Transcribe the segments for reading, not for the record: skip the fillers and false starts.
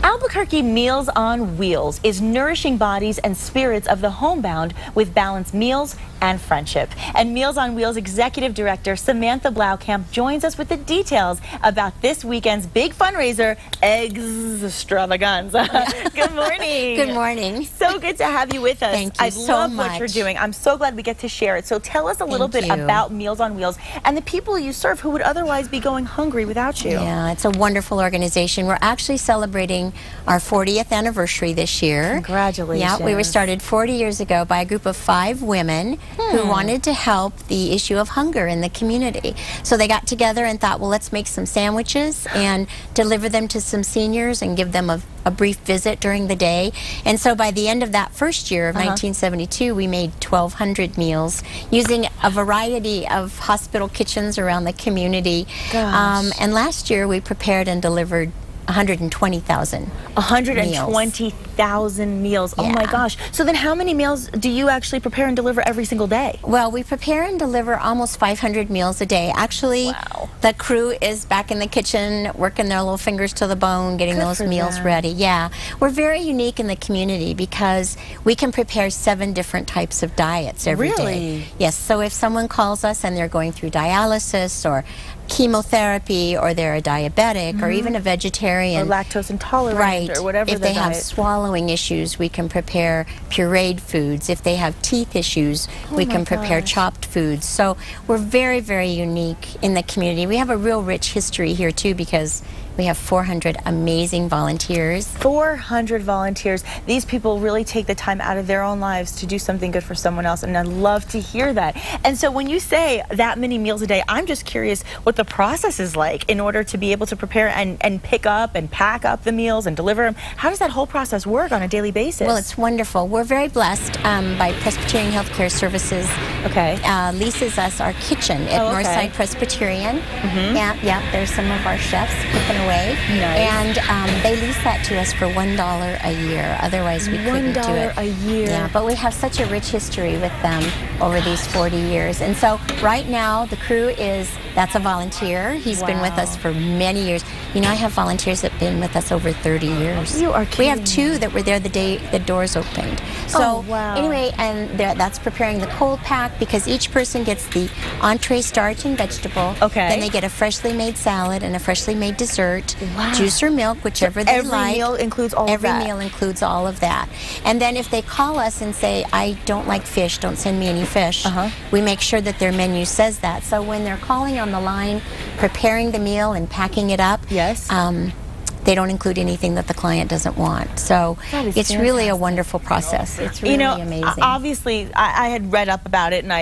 Albuquerque Meals on Wheels is nourishing bodies and spirits of the homebound with balanced meals and friendship. And Meals on Wheels Executive Director Samantha Blaukamp joins us with the details about this weekend's big fundraiser, Egg-stravaganza. Good morning. Good morning. So good to have you with us. Thank you I so love much. what you're doing. I'm so glad we get to share it. So tell us a little bit about Meals on Wheels and the people you serve who would otherwise be going hungry without you. Yeah, it's a wonderful organization. We're actually celebrating our 40th anniversary this year. Congratulations. Yeah, we were started 40 years ago by a group of 5 women who wanted to help the issue of hunger in the community. So they got together and thought, well, let's make some sandwiches and deliver them to some seniors and give them a brief visit during the day. And so by the end of that first year of 1972, we made 1,200 meals using a variety of hospital kitchens around the community. And last year we prepared and delivered 120,000 120,000 meals. Oh my gosh. So then how many meals do you actually prepare and deliver every single day? Well, we prepare and deliver almost 500 meals a day. Actually, the crew is back in the kitchen working their little fingers to the bone, getting those meals ready. Yeah. We're very unique in the community because we can prepare 7 different types of diets every day. Yes. So if someone calls us and they're going through dialysis or chemotherapy, or they're a diabetic, or even a vegetarian, or lactose intolerant, or whatever. If they have swallowing issues, we can prepare pureed foods. If they have teeth issues, we can prepare chopped foods. So we're very, very unique in the community. We have a real rich history here too, because we have 400 amazing volunteers. 400 volunteers. These people really take the time out of their own lives to do something good for someone else, and I love to hear that. And so when you say that many meals a day, I'm just curious what the process is like in order to be able to prepare and pick up and pack up the meals and deliver them. How does that whole process work on a daily basis? Well, it's wonderful. We're very blessed by Presbyterian Healthcare Services. Leases us our kitchen at Northside Presbyterian. Yeah, there's some of our chefs cooking away. And they lease that to us for $1 a year. Otherwise, we couldn't do it. $1 a year. Yeah, but we have such a rich history with them over these 40 years. And so right now, the crew that's a volunteer. He's been with us for many years. You know, I have volunteers that have been with us over 30 years. You are kidding. We have 2 that were there the day the doors opened. So anyway, and that's preparing the cold pack, because each person gets the entree, starch, and vegetable. Then they get a freshly made salad and a freshly made dessert, juice or milk, whichever they like. Every meal includes all of that? Every meal includes all of that. And then if they call us and say, I don't like fish, don't send me any fish, we make sure that their menu says that. So when they're calling on the line, preparing the meal and packing it up, they don't include anything that the client doesn't want. So it's really a wonderful process. It's really amazing. Obviously, I had read up about it, and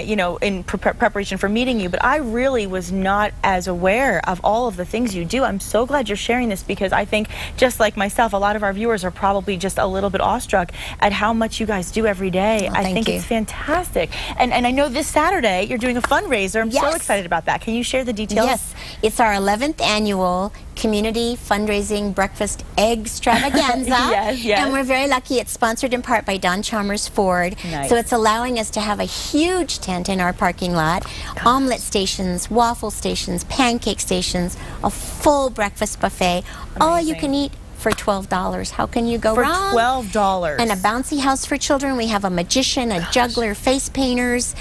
in preparation for meeting you, but I really was not as aware of all of the things you do. I'm so glad you're sharing this, because I think, just like myself, a lot of our viewers are probably just a little bit awestruck at how much you guys do every day. I think it's fantastic. And I know this Saturday you're doing a fundraiser. I'm so excited about that. Can you share the details? Yes, it's our 11th annual community fundraising breakfast Egg-stravaganza. And we're very lucky. It's sponsored in part by Don Chalmers Ford. So it's allowing us to have a huge tent in our parking lot, omelet stations, waffle stations, pancake stations, a full breakfast buffet, all you can eat for $12. How can you go wrong? For $12. And a bouncy house for children. We have a magician, a juggler, face painters.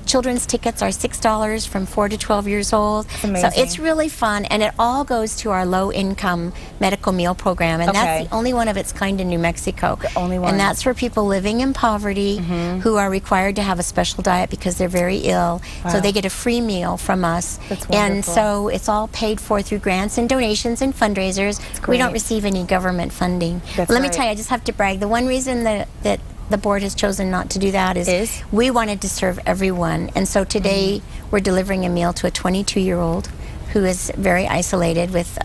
Children's tickets are $6 from 4 to 12 years old. So it's really fun, and it all goes to our low-income medical meal program, and that's the only one of its kind in New Mexico. The only one. And that's for people living in poverty who are required to have a special diet because they're very ill. So they get a free meal from us. And so it's all paid for through grants and donations and fundraisers. We don't receive any government funding. Let me tell you, I just have to brag. The one reason that the board has chosen not to do that is we wanted to serve everyone. And so today we're delivering a meal to a 22-year-old who is very isolated with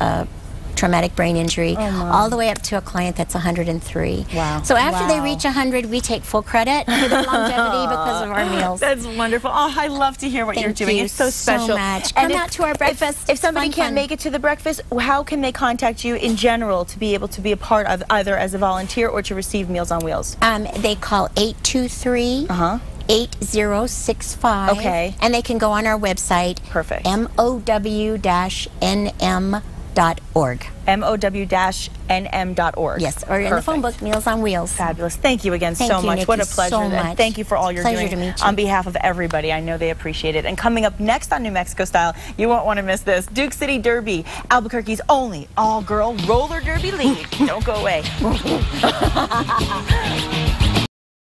traumatic brain injury, all the way up to a client that's 103. So after they reach 100, we take full credit for their longevity because of our meals. That's wonderful. Oh, I love to hear what you're doing. It's so special. So much. Come out to our breakfast. If somebody can't make it to the breakfast, how can they contact you in general to be able to be a part of either as a volunteer or to receive Meals on Wheels? They call 823 8065. And they can go on our website, mow-nm.org. MOW-NM.org. Yes, or in the phone book, Meals on Wheels. Fabulous. Thank you again so much. Nikki, What a pleasure. so much. And thank you for all you're Pleasure doing to meet you. on behalf of everybody. I know they appreciate it. And coming up next on New Mexico Style, you won't want to miss this. Duke City Derby, Albuquerque's only all-girl roller derby league. Don't go away.